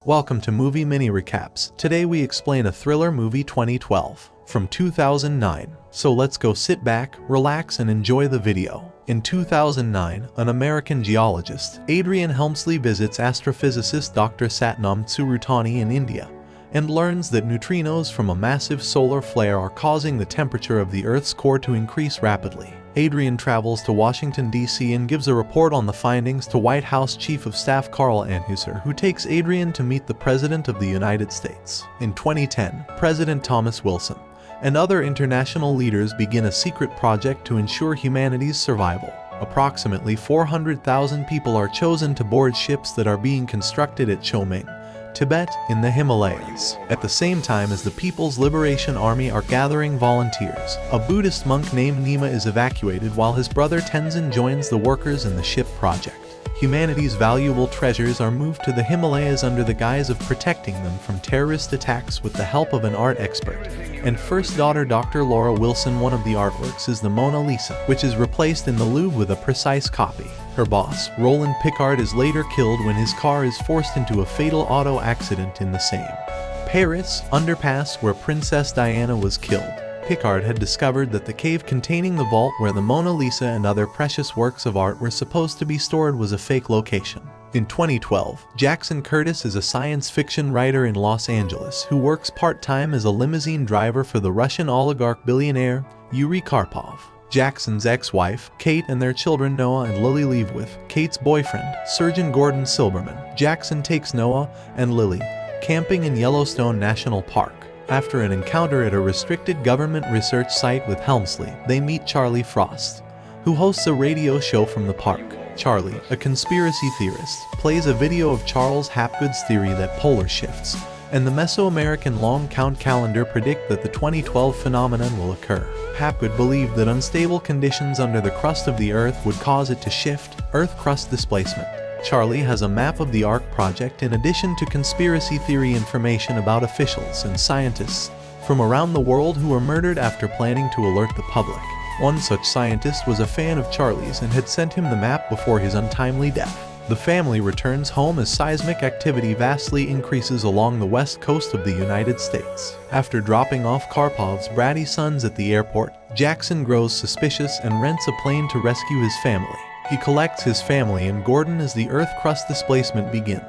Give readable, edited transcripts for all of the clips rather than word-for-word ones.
Welcome to Movie Mini Recaps. Today we explain a thriller movie 2012 from 2009. So let's go sit back, relax and enjoy the video. In 2009, an American geologist, Adrian Helmsley, visits astrophysicist Dr. Satnam Tsurutani in India and learns that neutrinos from a massive solar flare are causing the temperature of the Earth's core to increase rapidly. Adrian travels to Washington, D.C. and gives a report on the findings to White House Chief of Staff Carl Anheuser, who takes Adrian to meet the President of the United States. In 2010, President Thomas Wilson and other international leaders begin a secret project to ensure humanity's survival. Approximately 400,000 people are chosen to board ships that are being constructed at Chomeng, Tibet, in the Himalayas. At the same time as the People's Liberation Army are gathering volunteers, a Buddhist monk named Nima is evacuated while his brother Tenzin joins the workers in the ship project. Humanity's valuable treasures are moved to the Himalayas under the guise of protecting them from terrorist attacks with the help of an art expert and first daughter Dr. Laura Wilson. One of the artworks is the Mona Lisa, which is replaced in the Louvre with a precise copy. Her boss, Roland Picard, is later killed when his car is forced into a fatal auto accident in the same Paris underpass where Princess Diana was killed. Picard had discovered that the cave containing the vault where the Mona Lisa and other precious works of art were supposed to be stored was a fake location. In 2012, Jackson Curtis is a science fiction writer in Los Angeles who works part-time as a limousine driver for the Russian oligarch billionaire Yuri Karpov. Jackson's ex-wife, Kate, and their children Noah and Lily leave with Kate's boyfriend, Surgeon Gordon Silberman. Jackson takes Noah and Lily camping in Yellowstone National Park. After an encounter at a restricted government research site with Helmsley, they meet Charlie Frost, who hosts a radio show from the park. Charlie, a conspiracy theorist, plays a video of Charles Hapgood's theory that polar shifts and the Mesoamerican long count calendar predict that the 2012 phenomenon will occur. Hapgood believed that unstable conditions under the crust of the Earth would cause it to shift, Earth crust displacement. Charlie has a map of the Ark project in addition to conspiracy theory information about officials and scientists from around the world who were murdered after planning to alert the public. One such scientist was a fan of Charlie's and had sent him the map before his untimely death. The family returns home as seismic activity vastly increases along the west coast of the United States. After dropping off Karpov's bratty sons at the airport, Jackson grows suspicious and rents a plane to rescue his family. He collects his family and Gordon as the Earth crust displacement begins.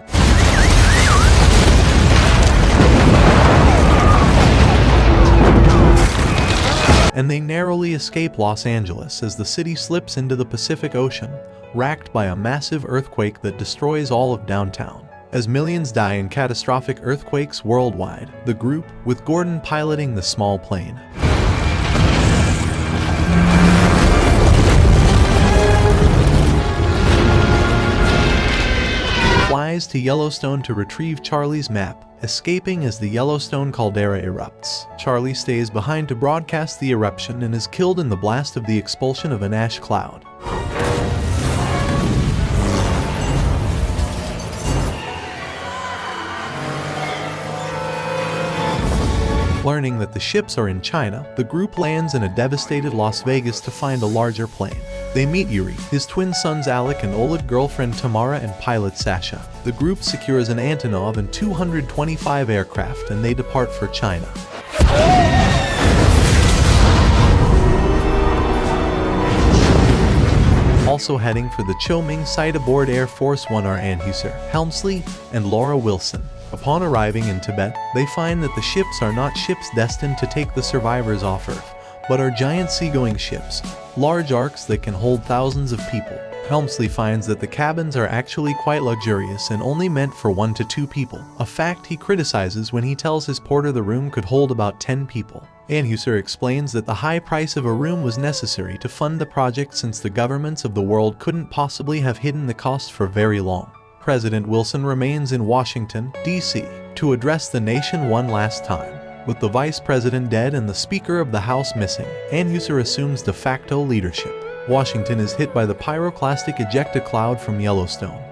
And they narrowly escape Los Angeles as the city slips into the Pacific Ocean, racked by a massive earthquake that destroys all of downtown. As millions die in catastrophic earthquakes worldwide, the group, with Gordon piloting the small plane, flies to Yellowstone to retrieve Charlie's map, escaping as the Yellowstone caldera erupts. Charlie stays behind to broadcast the eruption and is killed in the blast of the expulsion of an ash cloud. Learning that the ships are in China, the group lands in a devastated Las Vegas to find a larger plane. They meet Yuri, his twin sons Alec and Oleg, girlfriend Tamara, and pilot Sasha. The group secures an Antonov and 225 aircraft and they depart for China. Also heading for the Chomeng site aboard Air Force One are Anheuser, Helmsley, and Laura Wilson. Upon arriving in Tibet, they find that the ships are not ships destined to take the survivors off Earth, but are giant seagoing ships, large arks that can hold thousands of people. Helmsley finds that the cabins are actually quite luxurious and only meant for 1 to 2 people, a fact he criticizes when he tells his porter the room could hold about 10 people. Anheuser explains that the high price of a room was necessary to fund the project since the governments of the world couldn't possibly have hidden the cost for very long. President Wilson remains in Washington, D.C. to address the nation one last time. With the vice president dead and the speaker of the House missing, Anheuser assumes de facto leadership. Washington is hit by the pyroclastic ejecta cloud from Yellowstone,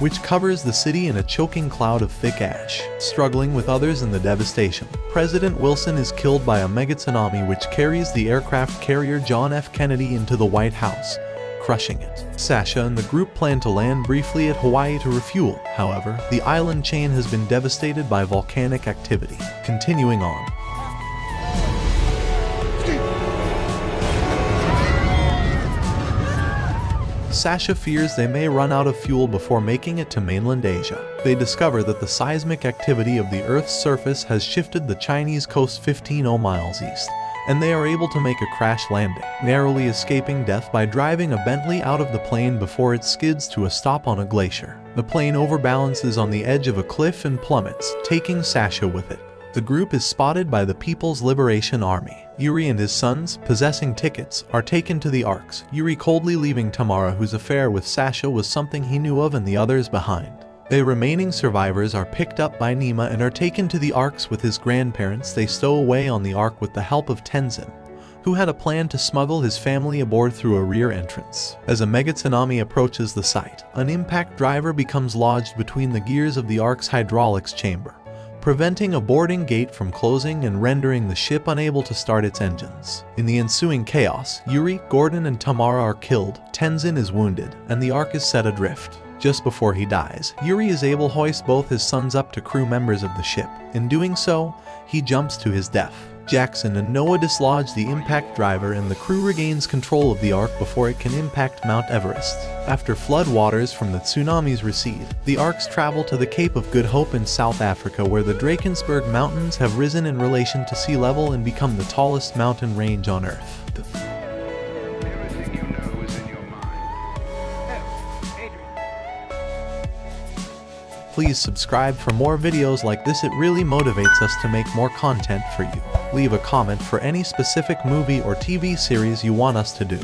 which covers the city in a choking cloud of thick ash. Struggling with others in the devastation, President Wilson is killed by a megatsunami which carries the aircraft carrier John F. Kennedy into the White House, crushing it. Sasha and the group plan to land briefly at Hawaii to refuel. However, the island chain has been devastated by volcanic activity. Continuing on. Sasha fears they may run out of fuel before making it to mainland Asia. They discover that the seismic activity of the Earth's surface has shifted the Chinese coast 15 miles east, and they are able to make a crash landing, narrowly escaping death by driving a Bentley out of the plane before it skids to a stop on a glacier. The plane overbalances on the edge of a cliff and plummets, taking Sasha with it. The group is spotted by the People's Liberation Army. Yuri and his sons, possessing tickets, are taken to the Arks, Yuri coldly leaving Tamara, whose affair with Sasha was something he knew of, and the others behind. The remaining survivors are picked up by Nima and are taken to the Arks with his grandparents. They stow away on the Ark with the help of Tenzin, who had a plan to smuggle his family aboard through a rear entrance. As a megatsunami approaches the site, an impact driver becomes lodged between the gears of the Ark's hydraulics chamber, preventing a boarding gate from closing and rendering the ship unable to start its engines. In the ensuing chaos, Yuri, Gordon, and Tamara are killed, Tenzin is wounded, and the Ark is set adrift. Just before he dies, Yuri is able to hoist both his sons up to crew members of the ship. In doing so, he jumps to his death. Jackson and Noah dislodge the impact driver and the crew regains control of the Ark before it can impact Mount Everest. After flood waters from the tsunamis recede, the Arks travel to the Cape of Good Hope in South Africa, where the Drakensberg Mountains have risen in relation to sea level and become the tallest mountain range on Earth. Please subscribe for more videos like this. It really motivates us to make more content for you. Leave a comment for any specific movie or TV series you want us to do.